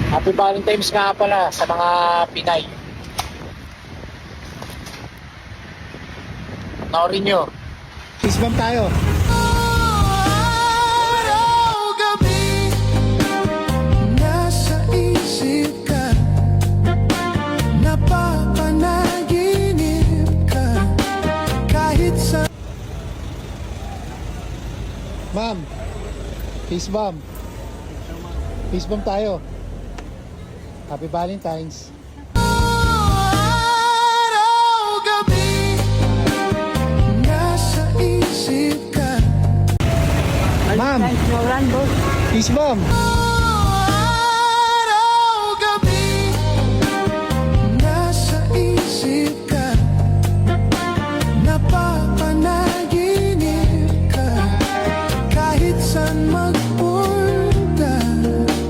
Happy Valentine's nga pala sa mga Pinay. Panoorin nyo. Peace bomb tayo. Araw-gabi nasa isip ka, napapanaginip ka kahit sa... Ma'am, peace bomb. Peace bomb tayo. Happy Valentine's. Araw-gabi nasa isip ka. Ma'am, peace bomb. Araw-gabi nasa isip ka, napapanaginip ka kahit saan magpunta.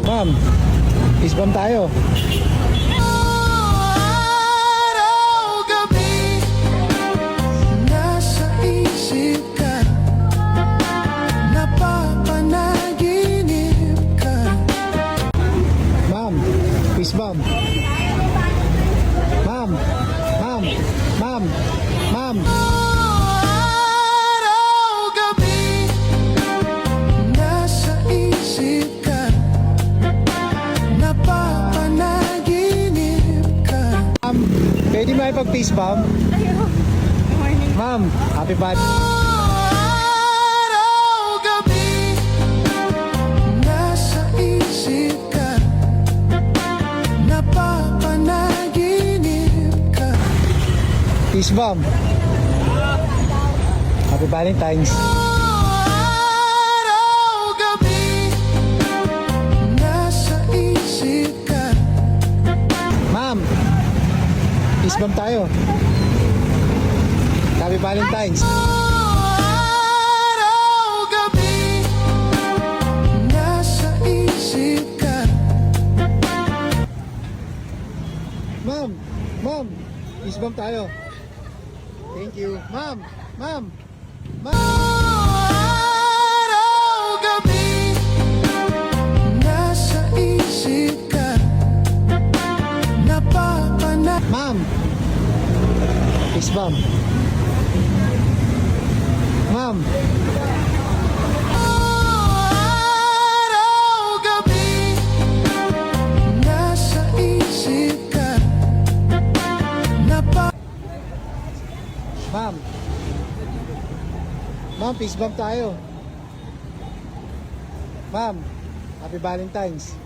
Ma'am, peace bomb tayo. Araw-gabi nasa isip ka, napapanaginip ka. Ma'am, peace bomb. Ma'am, ma'am, ma'am, ma'am. Araw-gabi nasa isip ka, napapanaginip ka. Ma'am, pwede mo pag peace bomb? Ma'am, happy Valentine's. Araw-gabi nasa isip ka, napapanaginip ka. Peace bomb. Happy Valentine's. Araw-gabi nasa isip ka. Ma'am, peace bomb tayo. Happy Valentine's. Araw-gabi nasa isip ka. Ma'am, ma'am, peace bomb tayo. Thank you. Ma'am, ma'am, ma'am. Araw-gabi nasa isip ka, napapana. Ma'am, peace bomb. Ma'am, Araw-gabi nasa isip ka, napa. ma'am. Ma'am, peace bomb tayo. Ma'am, happy Valentine's.